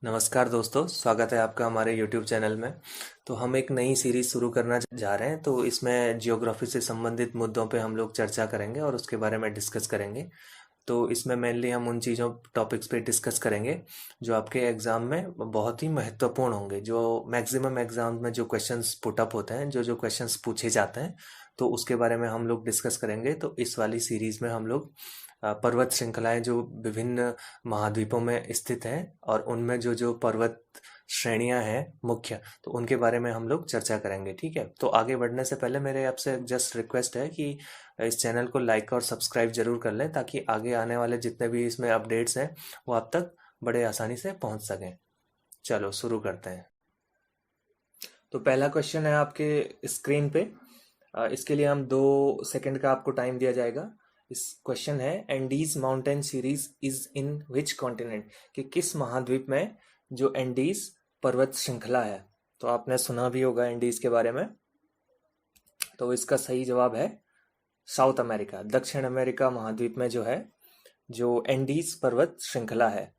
नमस्कार दोस्तों, स्वागत है आपका हमारे YouTube चैनल में। तो हम एक नई सीरीज शुरू करना जा रहे हैं। तो इसमें जियोग्राफी से संबंधित मुद्दों पे हम लोग चर्चा करेंगे और उसके बारे में डिस्कस करेंगे। तो इसमें मेनली हम उन चीज़ों टॉपिक्स पे डिस्कस करेंगे जो आपके एग्ज़ाम में बहुत ही महत्वपूर्ण होंगे, जो मैक्सिमम एग्ज़ाम में जो क्वेश्चंस पुट अप होते हैं, जो जो क्वेश्चंस पूछे जाते हैं, तो उसके बारे में हम लोग डिस्कस करेंगे। तो इस वाली सीरीज़ में हम लोग पर्वत श्रृंखलाएं जो विभिन्न महाद्वीपों में स्थित हैं और उनमें जो जो पर्वत श्रेणियां हैं मुख्य, तो उनके बारे में हम लोग चर्चा करेंगे। ठीक है, तो आगे बढ़ने से पहले मेरे आपसे जस्ट रिक्वेस्ट है कि इस चैनल को लाइक और सब्सक्राइब जरूर कर लें, ताकि आगे आने वाले जितने भी इसमें अपडेट्स हैं वो आप तक बड़े आसानी से पहुंच सकें। चलो शुरू करते हैं। तो पहला क्वेश्चन है आपके स्क्रीन पे। इसके लिए हम 2 सेकंड का आपको टाइम दिया जाएगा। इस क्वेश्चन है, Andes mountain series is in which continent, कि किस महाद्वीप में जो एंडीज पर्वत श्रृंखला है। तो आपने सुना भी होगा एंडीज के बारे में। तो इसका सही जवाब है साउथ अमेरिका, दक्षिण अमेरिका महाद्वीप में जो है, जो एंडीज पर्वत श्रृंखला है।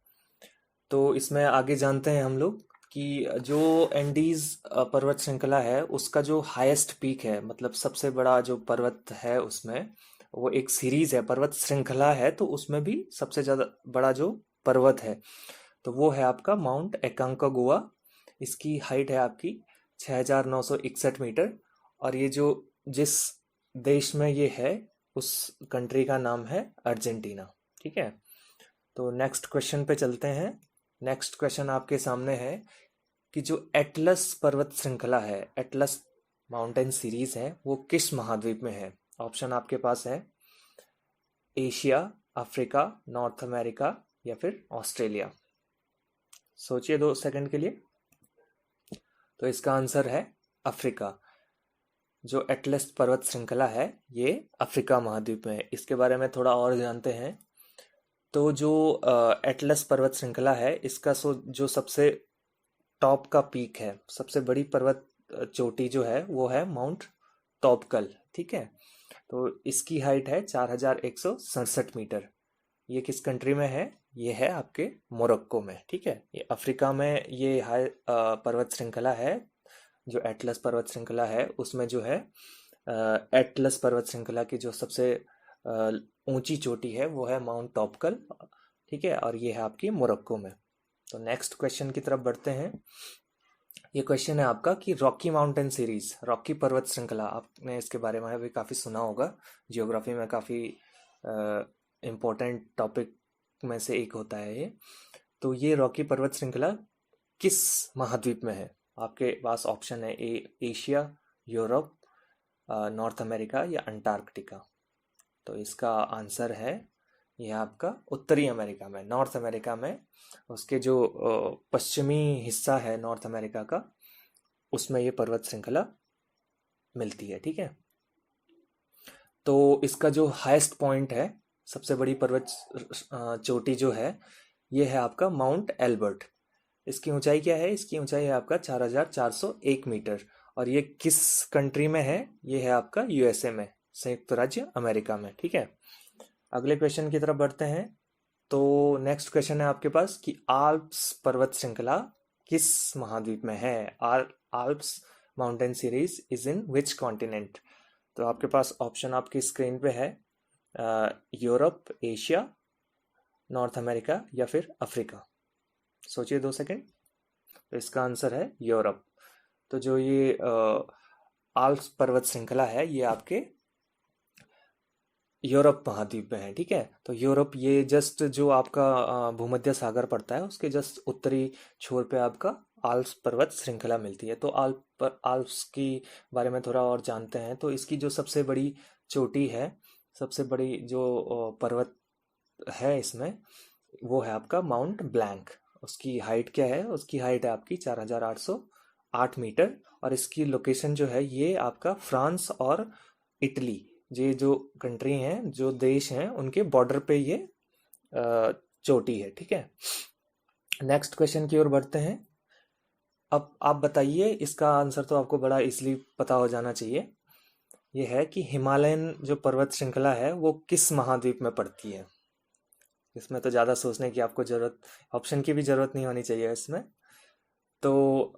तो इसमें आगे जानते हैं हम लोग कि जो एंडीज पर्वत श्रृंखला है उसका जो हाईएस्ट पीक है, मतलब सबसे बड़ा जो पर्वत है उसमें, वो एक सीरीज है, पर्वत श्रृंखला है, तो उसमें भी सबसे ज्यादा बड़ा जो पर्वत है तो वो है आपका माउंट एकांकागुआ। इसकी हाइट है आपकी 6,961 मीटर। और ये जो जिस देश में ये है उस कंट्री का नाम है अर्जेंटीना। ठीक है, तो नेक्स्ट क्वेश्चन पे चलते हैं। नेक्स्ट क्वेश्चन आपके सामने है कि जो एटलस पर्वत श्रृंखला है, एटलस माउंटेन सीरीज है, वो किस महाद्वीप में है। ऑप्शन आपके पास है एशिया, अफ्रीका, नॉर्थ अमेरिका या फिर ऑस्ट्रेलिया। सोचिए 2 सेकंड के लिए। तो इसका आंसर है अफ्रीका। जो एटलस पर्वत श्रृंखला है ये अफ्रीका महाद्वीप में है। इसके बारे में थोड़ा और जानते हैं। तो जो एटलस पर्वत श्रृंखला है, इसका जो सबसे टॉप का पीक है, सबसे बड़ी पर्वत चोटी जो है वो है माउंट तोबकल। ठीक है, तो इसकी हाइट है 4,167 मीटर। ये किस कंट्री में है? ये है आपके मोरक्को में। ठीक है, ये अफ्रीका में ये हाई पर्वत श्रृंखला है। जो एटलस पर्वत श्रृंखला है उसमें जो है एटलस पर्वत श्रृंखला की जो सबसे ऊंची चोटी है वो है माउंट टॉपकल। ठीक है, और ये है आपकी मोरक्को में। तो नेक्स्ट क्वेश्चन की तरफ बढ़ते हैं। ये क्वेश्चन है आपका कि रॉकी माउंटेन सीरीज, रॉकी पर्वत श्रृंखला, आपने इसके बारे में भी काफ़ी सुना होगा। जियोग्राफी में काफ़ी इम्पोर्टेंट टॉपिक में से एक होता है ये। तो ये रॉकी पर्वत श्रृंखला किस महाद्वीप में है? आपके पास ऑप्शन है एशिया, यूरोप, नॉर्थ अमेरिका या अंटार्कटिका। तो इसका आंसर है ये आपका उत्तरी अमेरिका में, नॉर्थ अमेरिका में। उसके जो पश्चिमी हिस्सा है नॉर्थ अमेरिका का, उसमें ये पर्वत श्रृंखला मिलती है। ठीक है, तो इसका जो हाईएस्ट पॉइंट है, सबसे बड़ी पर्वत चोटी जो है, ये है आपका माउंट एल्बर्ट। इसकी ऊंचाई क्या है? इसकी ऊंचाई है आपका 4,401 मीटर। और ये किस कंट्री में है? ये है आपका यूएसए में, संयुक्त राज्य अमेरिका में। ठीक है, अगले क्वेश्चन की तरफ बढ़ते हैं। तो नेक्स्ट क्वेश्चन है आपके पास कि आल्प्स पर्वत श्रृंखला किस महाद्वीप में है। Alps mountain series is in which continent. तो आपके पास ऑप्शन आपकी स्क्रीन पे है यूरोप, एशिया, नॉर्थ अमेरिका या फिर अफ्रीका। सोचिए 2 सेकंड। तो इसका आंसर है यूरोप। तो जो ये आल्प्स पर्वत श्रृंखला है ये आपके यूरोप महाद्वीप में है। ठीक है, तो यूरोप ये जस्ट जो आपका भूमध्य सागर पड़ता है उसके जस्ट उत्तरी छोर पे आपका आल्प्स पर्वत श्रृंखला मिलती है। तो आल्प्स की बारे में थोड़ा और जानते हैं। तो इसकी जो सबसे बड़ी चोटी है, सबसे बड़ी जो पर्वत है इसमें, वो है आपका माउंट ब्लैंक। उसकी हाइट क्या है? उसकी हाइट है आपकी 4,808 मीटर। और इसकी लोकेशन जो है ये आपका फ्रांस और इटली, ये जो कंट्री हैं, जो देश हैं, उनके बॉर्डर पे ये चोटी है। ठीक है, नेक्स्ट क्वेश्चन की ओर बढ़ते हैं। अब आप बताइए, इसका आंसर तो आपको बड़ा इजीली पता हो जाना चाहिए। ये है कि हिमालयन जो पर्वत श्रृंखला है वो किस महाद्वीप में पड़ती है। इसमें तो ज़्यादा सोचने की आपको ज़रूरत, ऑप्शन की भी ज़रूरत नहीं होनी चाहिए इसमें। तो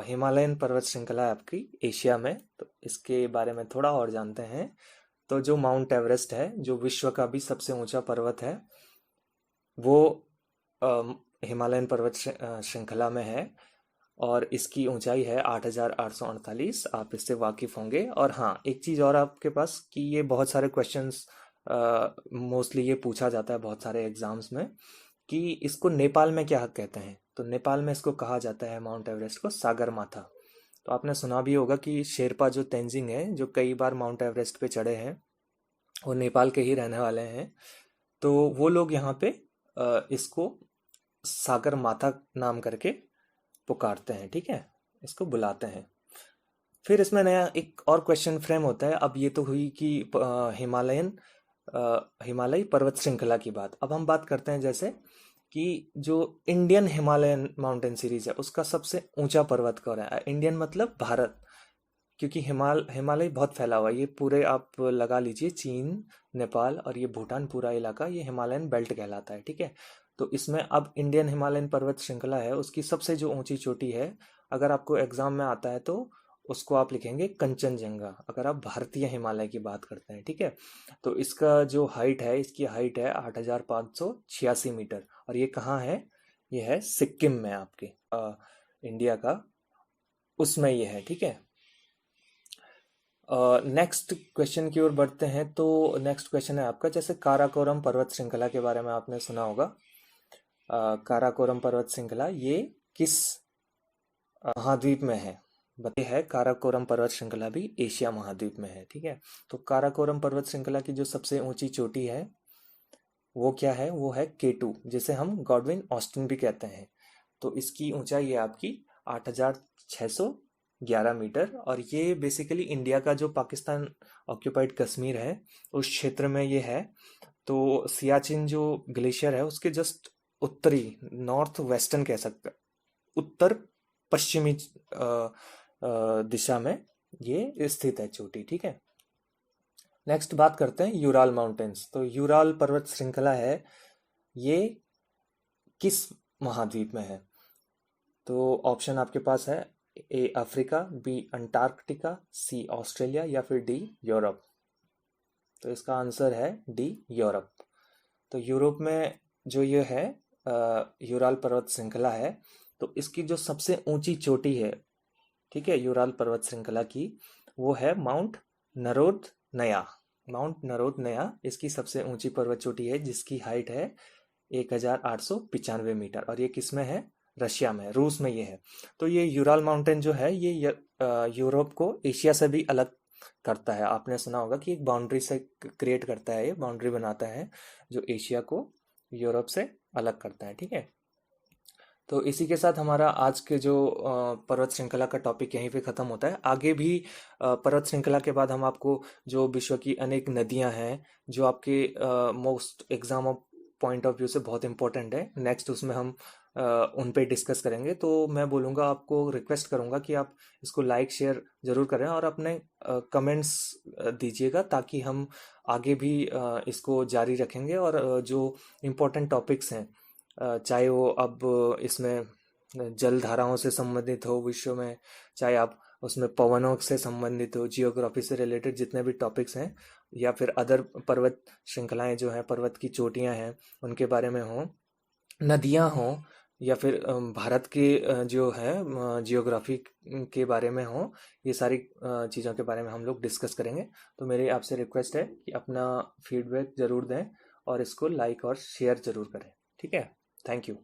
हिमालयन पर्वत श्रृंखला है आपकी एशिया में, तो इसके बारे में थोड़ा और जानते हैं। तो जो माउंट एवरेस्ट है, जो विश्व का भी सबसे ऊंचा पर्वत है, वो हिमालयन पर्वत श्रृंखला में है। और इसकी ऊंचाई है 8,848। आप इससे वाकिफ होंगे। और हाँ, एक चीज़ और आपके पास कि ये बहुत सारे क्वेश्चंस मोस्टली ये पूछा जाता है बहुत सारे एग्जाम्स में कि इसको नेपाल में क्या कहते हैं। तो नेपाल में इसको कहा जाता है माउंट एवरेस्ट को सागर माथा। तो आपने सुना भी होगा कि शेरपा जो तेंजिंग है, जो कई बार माउंट एवरेस्ट पे चढ़े हैं, वो नेपाल के ही रहने वाले हैं। तो वो लोग यहाँ पे इसको सागर माथा नाम करके पुकारते हैं, ठीक है, इसको बुलाते हैं। फिर इसमें नया एक और क्वेश्चन फ्रेम होता है। अब ये तो हुई कि हिमालयी पर्वत श्रृंखला की बात। अब हम बात करते हैं जैसे कि जो इंडियन हिमालयन माउंटेन सीरीज है, उसका सबसे ऊंचा पर्वत कौन है। इंडियन मतलब भारत, क्योंकि हिमालय बहुत फैला हुआ है। ये पूरे आप लगा लीजिए, चीन, नेपाल और ये भूटान, पूरा इलाका ये हिमालयन बेल्ट कहलाता है, ठीक है। तो इसमें अब इंडियन हिमालयन पर्वत श्रृंखला है, उसकी सबसे जो ऊंची चोटी है, अगर आपको एग्जाम में आता है तो उसको आप लिखेंगे कंचनजंगा, अगर आप भारतीय हिमालय की बात करते हैं, ठीक है। तो इसका जो हाइट है, इसकी हाइट है 8,586 मीटर। और ये कहाँ है? ये है सिक्किम में, आपके इंडिया का, उसमें ये है, ठीक है। नेक्स्ट क्वेश्चन की ओर बढ़ते हैं। तो नेक्स्ट क्वेश्चन है आपका, जैसे काराकोरम पर्वत श्रृंखला के बारे में आपने सुना होगा। काराकोरम पर्वत श्रृंखला ये किस महाद्वीप में है? बताइए। है काराकोरम पर्वत श्रृंखला भी एशिया महाद्वीप में है, ठीक है। तो काराकोरम पर्वत श्रृंखला की जो सबसे ऊंची चोटी है वो क्या है? वो है K2, जिसे हम गॉडविन ऑस्टिन भी कहते हैं। तो इसकी ऊंचाई है आपकी 8,611 मीटर। और ये बेसिकली इंडिया का जो पाकिस्तान ऑक्यूपाइड कश्मीर है, उस क्षेत्र में ये है। तो सियाचिन जो ग्लेशियर है, उसके जस्ट उत्तरी, नॉर्थ वेस्टर्न कह सकते हैं, उत्तर पश्चिमी दिशा में ये स्थित है चोटी, ठीक है। नेक्स्ट बात करते हैं यूराल माउंटेन्स। तो यूराल पर्वत श्रृंखला है, ये किस महाद्वीप में है? तो ऑप्शन आपके पास है, A Africa, B Antarctica, C Australia या फिर डी यूरोप। तो इसका आंसर है डी यूरोप। तो यूरोप में जो ये है यूराल पर्वत श्रृंखला है, तो इसकी जो सबसे ऊंची चोटी है, ठीक है, यूराल पर्वत श्रृंखला की, वो है माउंट नरोद-नया। माउंट नरोद-नया इसकी सबसे ऊंची पर्वत चोटी है, जिसकी हाइट है 1,895 मीटर। और ये किस में है? रशिया में, रूस में ये है। तो ये यूराल माउंटेन जो है, ये यूरोप को एशिया से भी अलग करता है। आपने सुना होगा कि एक बाउंड्री से क्रिएट करता है, ये बाउंड्री बनाता है जो एशिया को यूरोप से अलग करता है, ठीक है। तो इसी के साथ हमारा आज के जो पर्वत श्रृंखला का टॉपिक यहीं पे ख़त्म होता है। आगे भी पर्वत श्रृंखला के बाद हम आपको जो विश्व की अनेक नदियां हैं, जो आपके most exam of point of view से बहुत इंपॉर्टेंट है, नेक्स्ट उसमें हम उन पे डिस्कस करेंगे। तो मैं बोलूँगा, आपको रिक्वेस्ट करूँगा कि आप इसको लाइक शेयर ज़रूर करें और अपने कमेंट्स दीजिएगा, ताकि हम आगे भी इसको जारी रखेंगे। और जो इम्पोर्टेंट टॉपिक्स हैं, चाहे वो अब इसमें जल धाराओं से संबंधित हो विश्व में, चाहे आप उसमें पवनों से संबंधित हो, जियोग्राफी से रिलेटेड जितने भी टॉपिक्स हैं, या फिर अदर पर्वत श्रृंखलाएं जो हैं, पर्वत की चोटियां हैं, उनके बारे में हो, नदियां हो, या फिर भारत के जो है जियोग्राफी के बारे में हो, ये सारी चीज़ों के बारे में हम लोग डिस्कस करेंगे। तो मेरी आपसे रिक्वेस्ट है कि अपना फीडबैक ज़रूर दें और इसको लाइक और शेयर ज़रूर करें, ठीक है। Thank you.